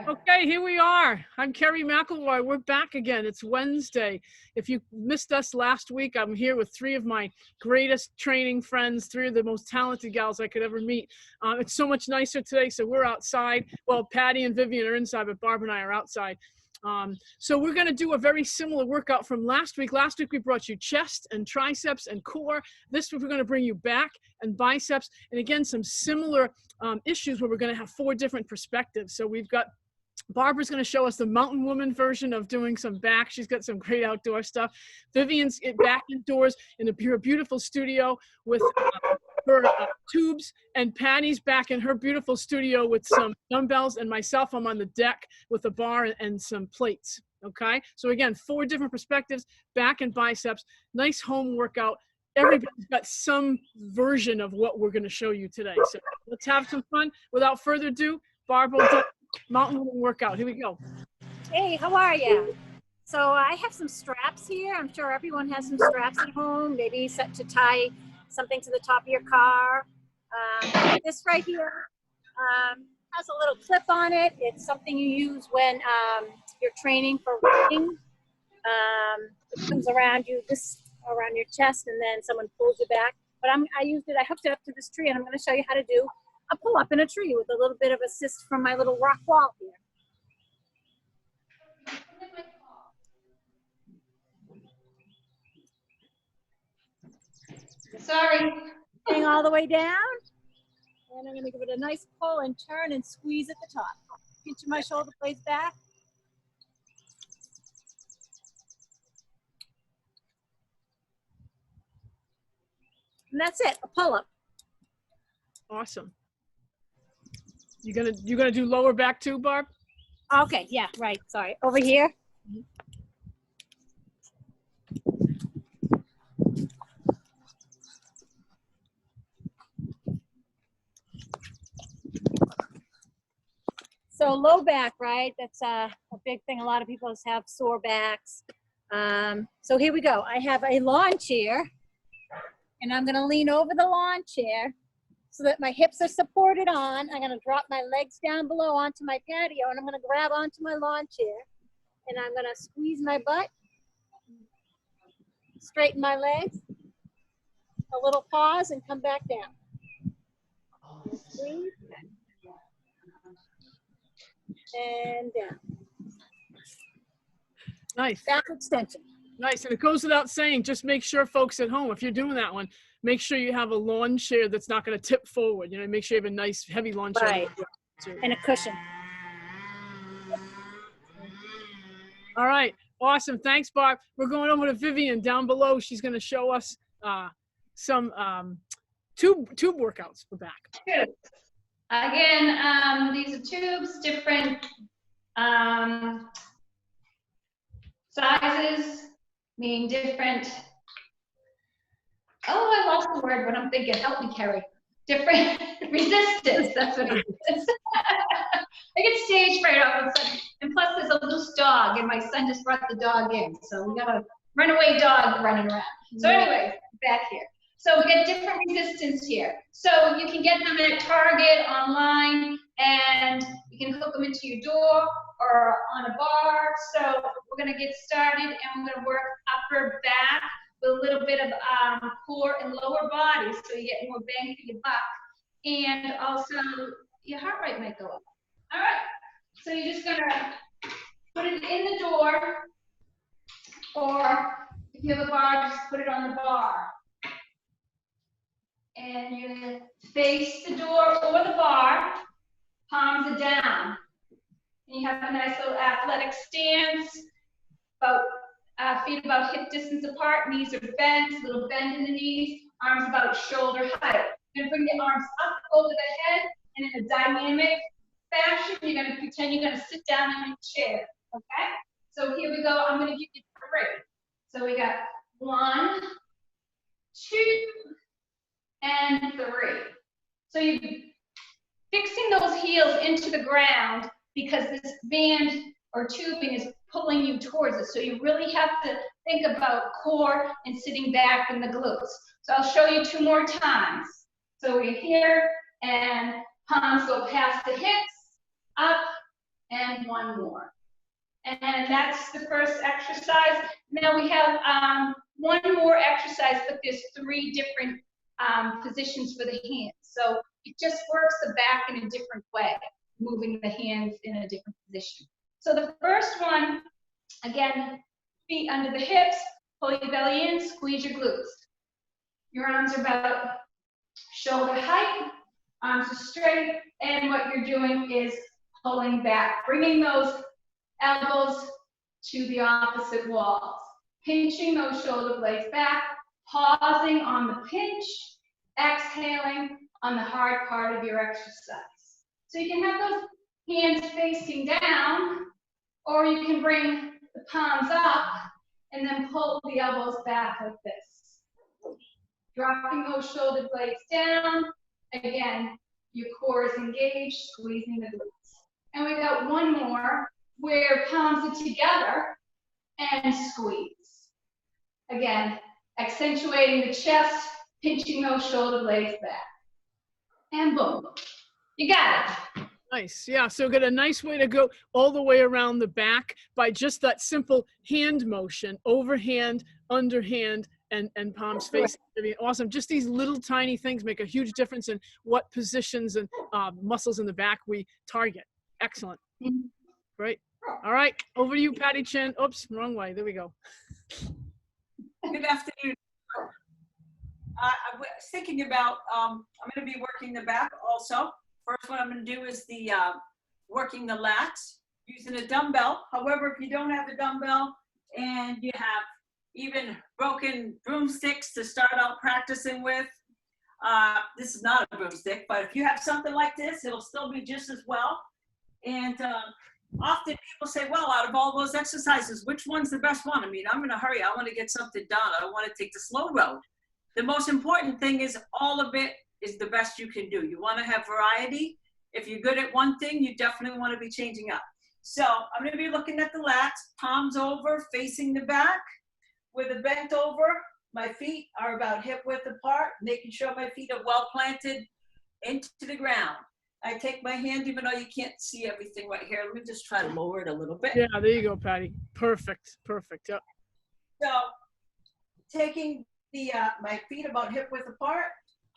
Okay, here we are. I'm Kerry McElroy. We're back again. It's Wednesday. If you missed us last week, I'm here with three of my greatest training friends, three of the most talented gals I could ever meet. It's so much nicer today, so we're outside. Well, Patty and Vivian are inside, but Barb and I are outside. So we're going to do a very similar workout from last week. Last week, we brought you chest and triceps and core. This week, we're going to bring you back and biceps. And again, some similar issues where we're going to have 4 different perspectives. So we've got Barbara's going to show us the mountain woman version of doing some back. She's got some great outdoor stuff. Vivian's back indoors in a beautiful studio with her tubes, and Patty's back in her beautiful studio with some dumbbells, and myself, I'm on the deck with a bar and some plates. Okay, so again, 4 different perspectives, back and biceps, nice home workout. Everybody's got some version of what we're going to show you today. So let's have some fun. Without further ado, Barb will do mountain workout. Here we go. Hey, how are you? So I have some straps here. I'm sure everyone has some straps at home, maybe set to tie something to the top of your car. This right here has a little clip on it. It's something you use when you're training for running. It comes around you, around your chest, and then someone pulls you back. But I hooked it up to this tree, and I'm going to show you how to do a pull up in a tree with a little bit of assist from my little rock wall here. Sorry. Getting all the way down. And I'm going to give it a nice pull and turn and squeeze at the top. Pinch my shoulder blades back. And that's it, a pull up. Awesome. You gonna do lower back too, Barb? Okay, yeah, right, sorry. Over here. So low back, right? That's a big thing. A lot of people have sore backs. So here we go. I have a lawn chair, and I'm gonna lean over the lawn chair so that my hips are supported on. I'm gonna drop my legs down below onto my patio, and I'm gonna grab onto my lawn chair, and I'm gonna squeeze my butt, straighten my legs, a little pause, and come back down. Squeeze. And down. Nice. Back extension. Nice. And it goes without saying, just make sure, folks at home, if you're doing that one, make sure you have a lawn chair that's not going to tip forward. You know, make sure you have a nice heavy lawn chair. Right. And a cushion. All right. Awesome. Thanks, Barb. We're going over to Vivian down below. She's going to show us some tube workouts for back. Tubes. Again, these are tubes, different sizes, meaning different. Oh, I lost the word, but I'm thinking, help me, Kerry. Different resistance, that's what it is. I get stage fright all of a sudden. And plus there's a loose dog, and my son just brought the dog in. So we got a runaway dog running around. So anyway, back here. So we get different resistance here. So you can get them at Target, online, and you can hook them into your door or on a bar. So we're gonna get started, and we're gonna work upper back with a little bit of core and lower body, so you get more bang for your buck. And also, your heart rate might go up. All right, so you're just gonna put it in the door, or if you have a bar, just put it on the bar. And you're gonna face the door or the bar, palms are down. And you have a nice little athletic stance, about feet about hip distance apart, knees are bent, little bend in the knees, arms about shoulder height. You're gonna bring the arms up over the head, and in a dynamic fashion, you're gonna pretend you're gonna sit down in your chair, okay? So here we go, I'm gonna give you 3. So we got 1, 2, and 3. So you're fixing those heels into the ground because this band or tubing is pulling you towards it. So you really have to think about core and sitting back in the glutes. So I'll show you 2 more times. So we're here, and palms go past the hips, up, and one more. And that's the first exercise. Now we have one more exercise, but there's 3 different positions for the hands. So it just works the back in a different way, moving the hands in a different position. So the first one, again, feet under the hips, pull your belly in, squeeze your glutes. Your arms are about shoulder height, arms are straight, and what you're doing is pulling back, bringing those elbows to the opposite walls, pinching those shoulder blades back, pausing on the pinch, exhaling on the hard part of your exercise. So you can have those hands facing down, or you can bring the palms up and then pull the elbows back like this. Dropping those shoulder blades down. Again, your core is engaged, squeezing the glutes. And we got one more where palms are together and squeeze. Again, accentuating the chest, pinching those shoulder blades back. And boom, you got it. Nice. Yeah. So get a nice way to go all the way around the back by just that simple hand motion, overhand, underhand, and palms facing. I mean, awesome. Just these little tiny things make a huge difference in what positions and muscles in the back we target. Excellent. Great. All right. Over to you, Patty Chin. Oops, wrong way. There we go. Good afternoon. I was thinking about, I'm going to be working the back also. First one I'm going to do is the working the lats using a dumbbell. However, if you don't have a dumbbell and you have even broken broomsticks to start out practicing with, this is not a broomstick, but if you have something like this, it'll still be just as well. And often people say, well, out of all those exercises, which one's the best one? I mean, I'm in a hurry. I want to get something done. I don't want to take the slow road. The most important thing is all of it is the best you can do. You want to have variety. If you're good at one thing, you definitely want to be changing up. So I'm going to be looking at the lats, palms over, facing the back with a bent over. My feet are about hip width apart, making sure my feet are well planted into the ground. I take my hand, even though you can't see everything right here. Let me just try to lower it a little bit. Yeah, there you go, Patty. Perfect. Perfect. Yep. So taking the my feet about hip width apart,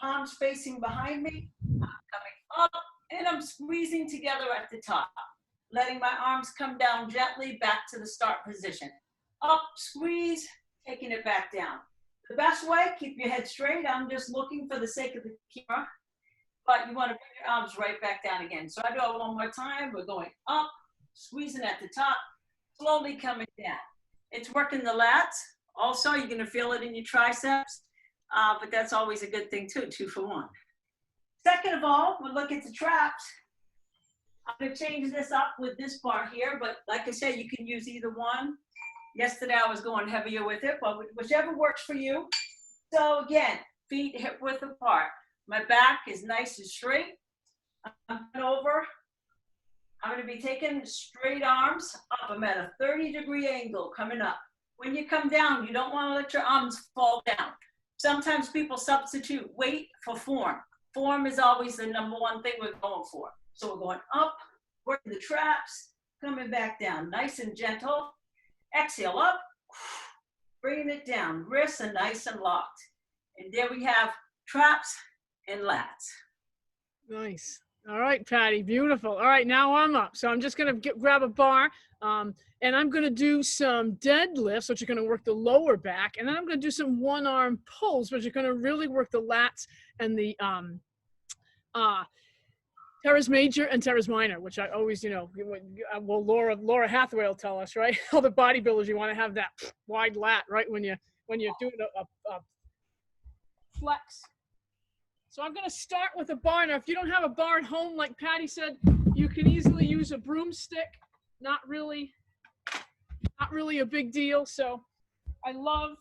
palms facing behind me, I'm coming up, and I'm squeezing together at the top, letting my arms come down gently back to the start position. Up, squeeze, taking it back down. The best way, keep your head straight. I'm just looking for the sake of the camera, but you want to bring your arms right back down again. So I do it one more time. We're going up, squeezing at the top, slowly coming down. It's working the lats. Also, you're going to feel it in your triceps, but that's always a good thing too, 2 for 1. Second of all, we'll look at the traps. I'm going to change this up with this part here, but like I said, you can use either one. Yesterday I was going heavier with it, but whichever works for you. So again, feet hip width apart. My back is nice and straight. I'm over. I'm going to be taking straight arms up. I'm at a 30-degree angle coming up. When you come down, you don't want to let your arms fall down. Sometimes people substitute weight for form. Form is always the #1 thing we're going for. So we're going up, working the traps, coming back down, nice and gentle. Exhale up, bringing it down. Wrists are nice and locked. And there we have traps and lats. Nice. All right, Patty, beautiful. All right, now I'm up. So I'm just going to grab a bar, and I'm going to do some deadlifts, which are going to work the lower back. And then I'm going to do some one-arm pulls, which are going to really work the lats and the teres major and teres minor, which I always, well, Laura Hathaway will tell us, right? All the bodybuilders, you want to have that wide lat, right? When you're doing a flex. So I'm going to start with a bar. Now, if you don't have a bar at home, like Patty said, you can easily use a broomstick. Not really a big deal. So I love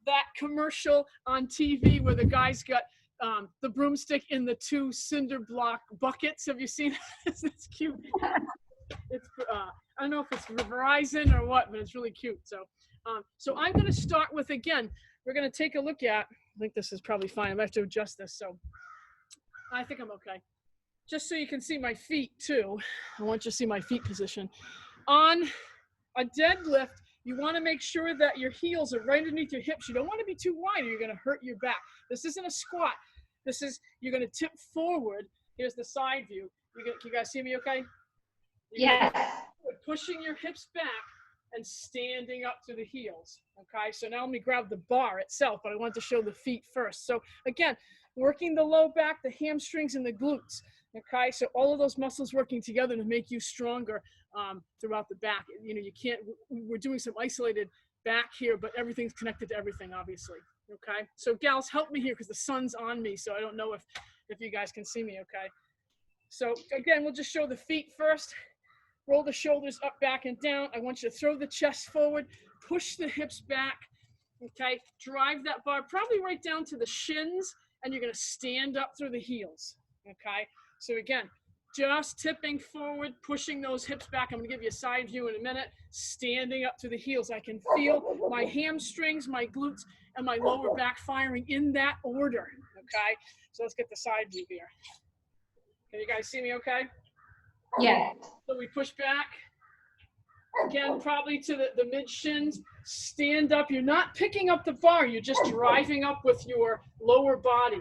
that commercial on TV where the guy's got the broomstick in the 2 cinder block buckets. Have you seen that? It's cute. It's I don't know if it's Verizon or what, but it's really cute. So so I'm going to start with, again, we're going to take a look at, I think this is probably fine. I have to adjust this. So I think I'm okay. just so you can see my feet too, I want you to see my feet position. On a deadlift, you want to make sure that your heels are right underneath your hips. You don't want to be too wide or you're going to hurt your back. This isn't a squat. This is, you're going to tip forward. Here's the side view. Can you guys see me okay? Yes. Pushing your hips back and standing up to the heels. Okay, so now let me grab the bar itself, but I want to show the feet first. So again, working the low back, the hamstrings, and the glutes. Okay, so all of those muscles working together to make you stronger throughout the back. You know, you can't, we're doing some isolated back here, but everything's connected to everything, obviously. Okay, so gals, help me here because the sun's on me, so I don't know if you guys can see me, okay? So again, we'll just show the feet first. Roll the shoulders up, back, and down. I want you to throw the chest forward, push the hips back, okay? Drive that bar probably right down to the shins, and you're gonna stand up through the heels, okay? So again, just tipping forward, pushing those hips back. I'm gonna give you a side view in a minute. Standing up to the heels. I can feel my hamstrings, my glutes, and my lower back firing in that order, okay? So let's get the side view here. Can you guys see me okay? Yes. So we push back. Again, probably to the mid shins. Stand up. You're not picking up the bar. You're just driving up with your lower body.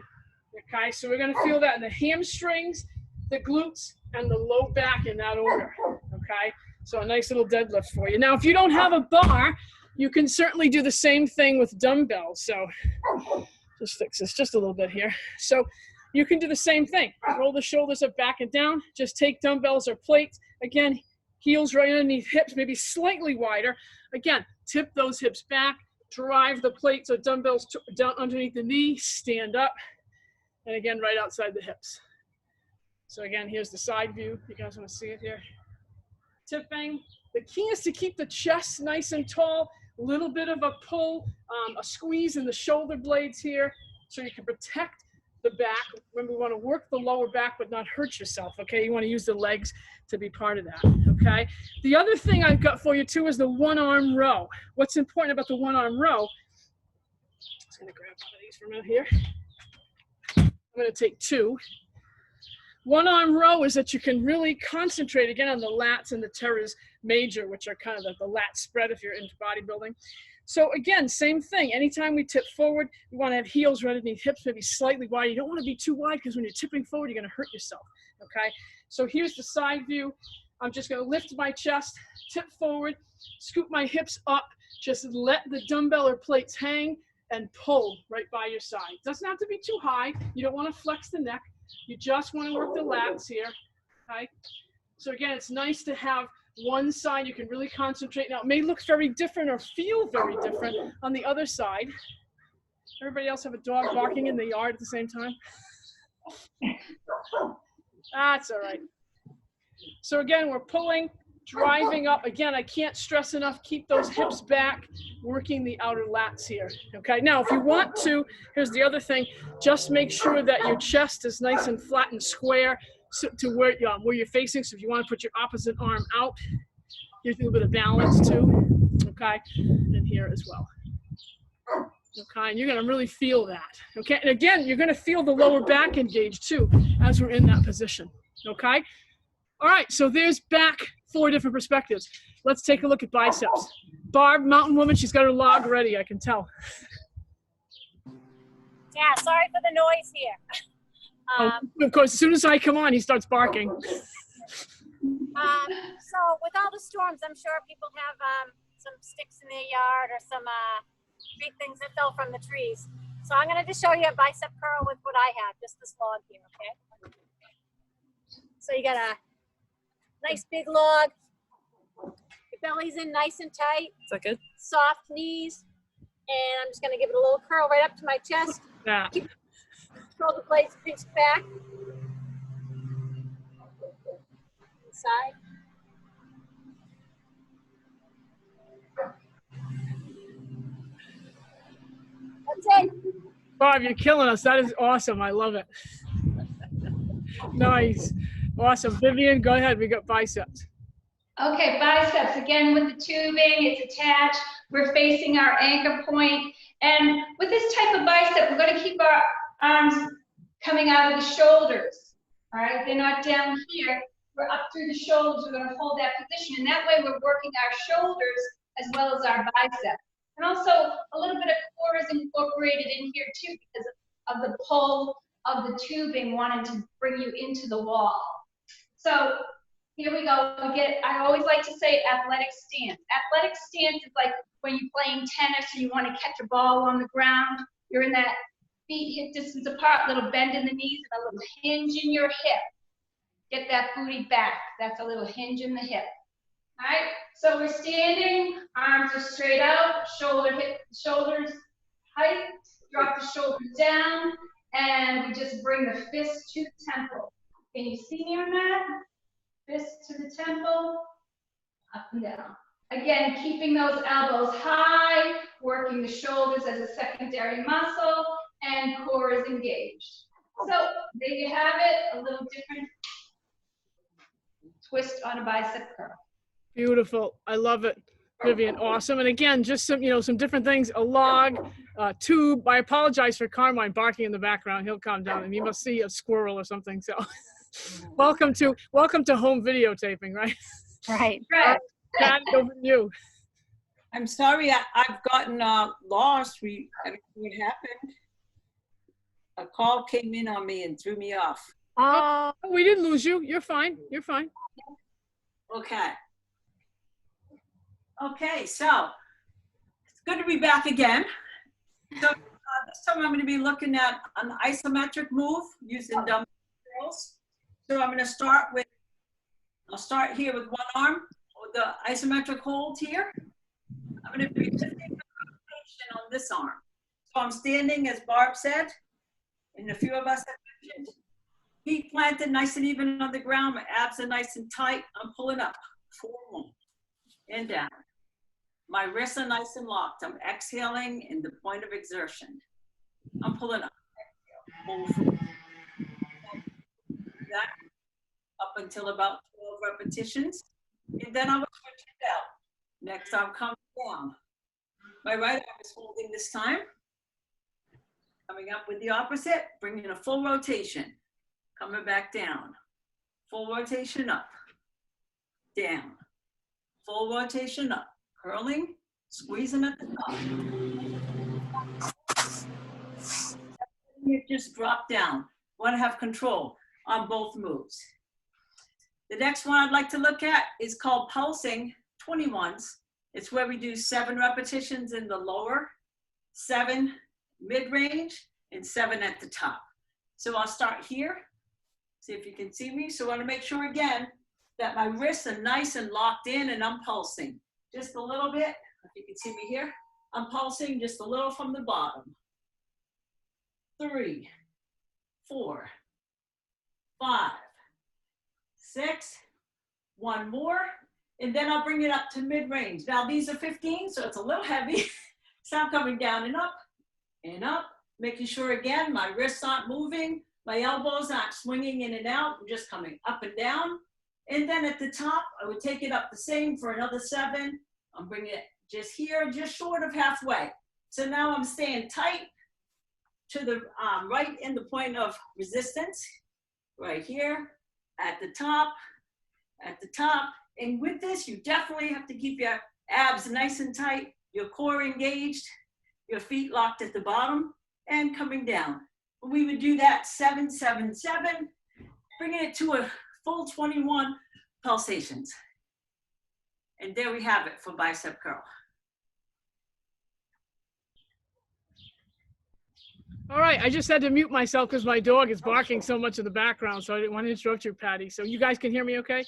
Okay, so we're going to feel that in the hamstrings, the glutes, and the low back in that order. Okay, so a nice little deadlift for you. Now, if you don't have a bar, you can certainly do the same thing with dumbbells. So just fix this just a little bit here. So you can do the same thing. Roll the shoulders up, back, and down. Just take dumbbells or plates. Again, heels right underneath hips, maybe slightly wider. Again, tip those hips back. Drive the plates or dumbbells down underneath the knee. Stand up. And again, right outside the hips. So again, here's the side view. You guys want to see it here? Tipping. The key is to keep the chest nice and tall. A little bit of a pull, a squeeze in the shoulder blades here so you can protect the back. Remember, we want to work the lower back but not hurt yourself, okay? You want to use the legs to be part of that, okay? The other thing I've got for you too is the one-arm row. What's important about the one-arm row, just gonna grab one of these for a minute here. I'm gonna take two. One-arm row is that you can really concentrate again on the lats and the teres major, which are kind of the lat spread if you're into bodybuilding. So again, same thing. Anytime we tip forward, we want to have heels right underneath hips, maybe slightly wide. You don't want to be too wide because when you're tipping forward, you're going to hurt yourself, okay? So here's the side view. I'm just going to lift my chest, tip forward, scoop my hips up, just let the dumbbell or plates hang and pull right by your side. It doesn't have to be too high. You don't want to flex the neck. You just want to work the lats here, okay? So again, it's nice to have one side you can really concentrate. Now, it may look very different or feel very different on the other side. Everybody else have a dog barking in the yard at the same time? That's all right. So again, we're pulling, driving up. Again, I can't stress enough, keep those hips back, working the outer lats here, okay? Now, if you want to, here's the other thing, just make sure that your chest is nice and flat and square so to where you're facing. So if you want to put your opposite arm out, here's a little bit of balance too, okay? And here as well. Okay, and you're gonna really feel that, okay? And again, you're gonna feel the lower back engaged too as we're in that position, okay? All right, so there's back, 4 different perspectives. Let's take a look at biceps. Barb, mountain woman, she's got her log ready, I can tell. Yeah, sorry for the noise here. Of course, as soon as I come on, he starts barking. So with all the storms, I'm sure people have some sticks in their yard or some big things that fell from the trees. So I'm going to just show you a bicep curl with what I have, just this log here, okay? So you got a nice big log. Your belly's in nice and tight. Is that good? Soft knees. And I'm just going to give it a little curl right up to my chest. Yeah. Shoulder blades pinch back. Inside. That's it. Bob, you're killing us. That is awesome. I love it. Nice. Awesome. Vivian, go ahead. We got biceps. Okay, biceps, again with the tubing, it's attached. We're facing our anchor point. And with this type of bicep, we're going to keep our arms coming out of the shoulders. All right, they're not down here. We're up through the shoulders. We're going to hold that position. And that way we're working our shoulders as well as our biceps. And also a little bit of core is incorporated in here too because of the pull of the tubing wanting to bring you into the wall. So here we go. I always like to say athletic stance. Athletic stance is like when you're playing tennis and you want to catch a ball on the ground. You're in that feet hip distance apart, little bend in the knees and a little hinge in your hip. Get that booty back. That's a little hinge in the hip. All right, so we're standing, arms are straight out, shoulders tight, drop the shoulders down, and we just bring the fist to the temple. Can you see me on that? Fist to the temple, up and down. Again, keeping those elbows high, working the shoulders as a secondary muscle, and core is engaged. So there you have it, a little different twist on a bicep curl. Beautiful. I love it, Vivian. Awesome. And again, just some, some different things, a log, tube. I apologize for Carmine barking in the background. He'll calm down and he must see a squirrel or something. So welcome to home videotaping, right? Right. Patty, over to you. I'm sorry, I've gotten lost. I don't know what happened. A call came in on me and threw me off. Oh, we didn't lose you. You're fine. You're fine. Okay. Okay, so it's good to be back again. So this time I'm going to be looking at an isometric move using dumbbells. So I'm going to start here with one arm with the isometric hold here. I'm going to be lifting the rotation on this arm. So I'm standing, as Barb said, and a few of us have mentioned, feet planted nice and even on the ground. My abs are nice and tight. I'm pulling up, forward and down. My wrists are nice and locked. I'm exhaling in the point of exertion. I'm pulling up. That up until about 12 repetitions. And then I will switch it out. Next arm comes down. My right arm is holding this time. Coming up with the opposite, bringing a full rotation. Coming back down. Full rotation up. Down. Full rotation up. Curling, squeezing at the top. You just drop down. Want to have control on both moves. The next one I'd like to look at is called pulsing 21s. It's where we do 7 repetitions in the lower, 7 mid-range, and 7 at the top. So I'll start here. See if you can see me. So I want to make sure again that my wrists are nice and locked in and I'm pulsing. Just a little bit, if you can see me here. I'm pulsing just a little from the bottom. 3, 4, 5, 6, one more, and then I'll bring it up to mid-range. Now these are 15, so it's a little heavy. So I'm coming down and up, making sure again, my wrists aren't moving, my elbows aren't swinging in and out, I'm just coming up and down. And then at the top, I would take it up the same for another 7. I'm bringing it just here, just short of halfway. So now I'm staying tight to the right in the point of resistance, right here, at the top. And with this, you definitely have to keep your abs nice and tight, your core engaged, your feet locked at the bottom, and coming down. We would do that 7, 7, 7, bringing it to a full 21 pulsations. And there we have it for bicep curl. All right, I just had to mute myself because my dog is barking so much in the background, so I didn't want to interrupt you, Patty. So you guys can hear me okay?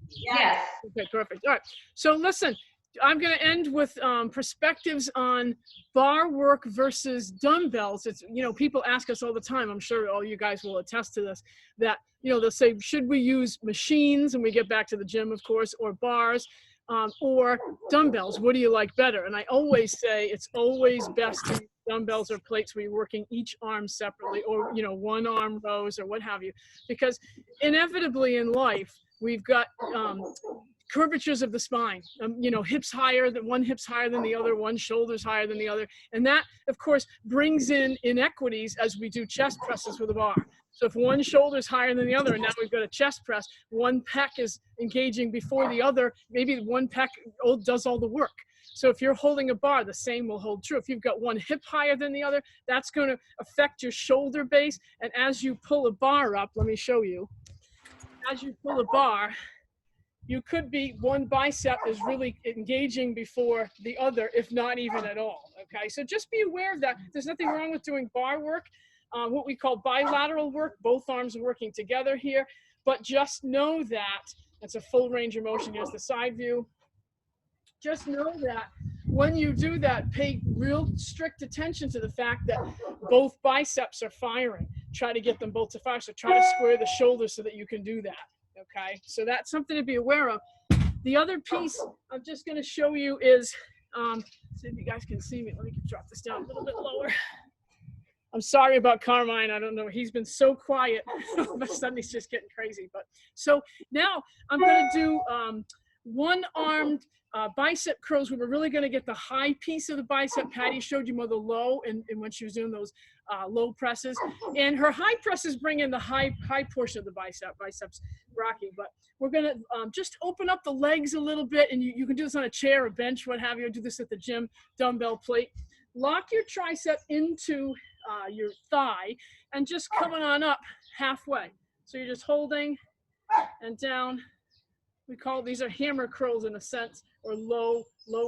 Yes. Okay, perfect. All right, so listen, I'm going to end with perspectives on bar work versus dumbbells. It's, people ask us all the time, I'm sure all you guys will attest to this, that, they'll say, should we use machines, and we get back to the gym, of course, or bars, or dumbbells? What do you like better? And I always say it's always best to use dumbbells or plates where you're working each arm separately, or, one arm rows or what have you, because inevitably in life, we've got curvatures of the spine, hips higher than one hip's higher than the other, one shoulder's higher than the other. And that, of course, brings in inequities as we do chest presses with a bar. So if one shoulder is higher than the other, and now we've got a chest press, one pec is engaging before the other, maybe one pec does all the work. So if you're holding a bar, the same will hold true. If you've got one hip higher than the other, that's going to affect your shoulder base. And as you pull a bar up, let me show you. As you pull a bar, you could be one bicep is really engaging before the other, if not even at all. Okay, so just be aware of that. There's nothing wrong with doing bar work, what we call bilateral work. Both arms are working together here, but just know that it's a full range of motion. Here's the side view. Just know that when you do that, pay real strict attention to the fact that both biceps are firing. Try to get them both to fire. So try to square the shoulders so that you can do that. Okay, so that's something to be aware of. The other piece I'm just going to show you is, see if you guys can see me. Let me drop this down a little bit lower. I'm sorry about Carmine. I don't know. He's been so quiet. All of a sudden, he's just getting crazy. But so now I'm going to do one-armed bicep curls where we're really going to get the high piece of the bicep. Patty showed you more the low and when she was doing those low presses. And her high presses bring in the high portion of the biceps rocky. But we're going to just open up the legs a little bit. And you can do this on a chair, a bench, what have you. Do this at the gym, dumbbell plate. Lock your tricep into your thigh and just coming on up halfway. So you're just holding and down. We call these are hammer curls in a sense, or low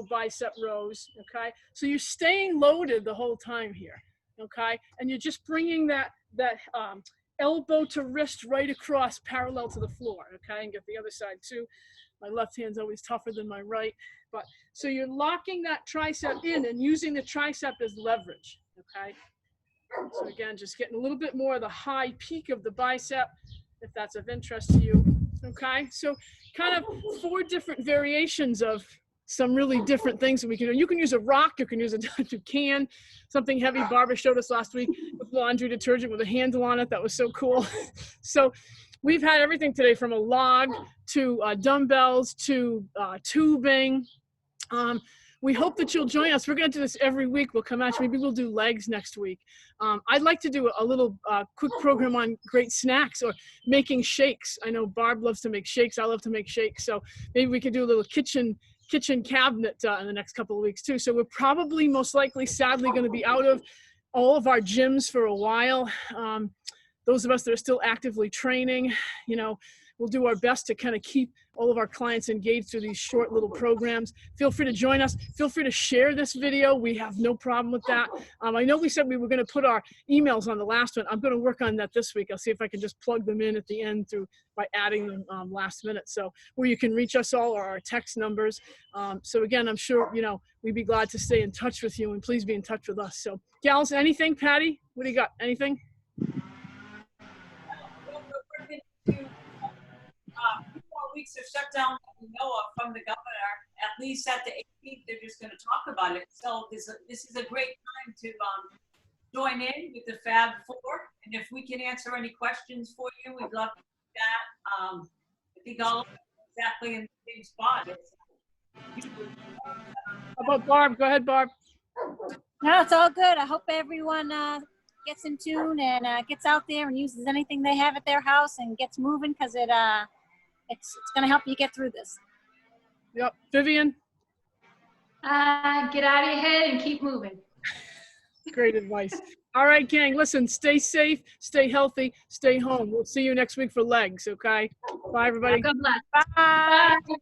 bicep rows, okay? So you're staying loaded the whole time here, okay? And you're just bringing that elbow to wrist right across parallel to the floor, okay? And get the other side too. My left hand's always tougher than my right. But so you're locking that tricep in and using the tricep as leverage, okay? So again, just getting a little bit more of the high peak of the bicep, if that's of interest to you, okay? So kind of 4 different variations of some really different things that we can do. You can use a rock, you can use something heavy. Barbara showed us last week with laundry detergent with a handle on it. That was so cool. So we've had everything today from a log to dumbbells to tubing. We hope that you'll join us. We're going to do this every week. We'll come at you. Maybe we'll do legs next week. I'd like to do a little quick program on great snacks or making shakes. I know Barb loves to make shakes. I love to make shakes. So maybe we could do a little kitchen cabinet in the next couple of weeks too. So we're probably most likely, sadly, going to be out of all of our gyms for a while. Those of us that are still actively training, you know, we'll do our best to kind of keep all of our clients engaged through these short little programs. Feel free to join us. Feel free to share this video. We have no problem with that. I know we said we were going to put our emails on the last one. I'm going to work on that this week. I'll see if I can just plug them in at the end by adding them last minute. So where you can reach us all or our text numbers. So again, I'm sure, you know, we'd be glad to stay in touch with you, and please be in touch with us. So gals, anything? Patty, what do you got? Anything? Weeks of shutdown that we know of from the governor. At least at the 18th, they're just going to talk about it. So this is a great time to join in with the Fab Four. And if we can answer any questions for you, we'd love to do that. I think all exactly in the same spot. How about Barb? Go ahead, Barb. No, it's all good. I hope everyone gets in tune and gets out there and uses anything they have at their house and gets moving, because it's going to help you get through this. Yep. Vivian? Get out of your head and keep moving. Great advice. All right, gang, listen, stay safe, stay healthy, stay home. We'll see you next week for legs, okay? Bye, everybody. God bless. Bye. Bye.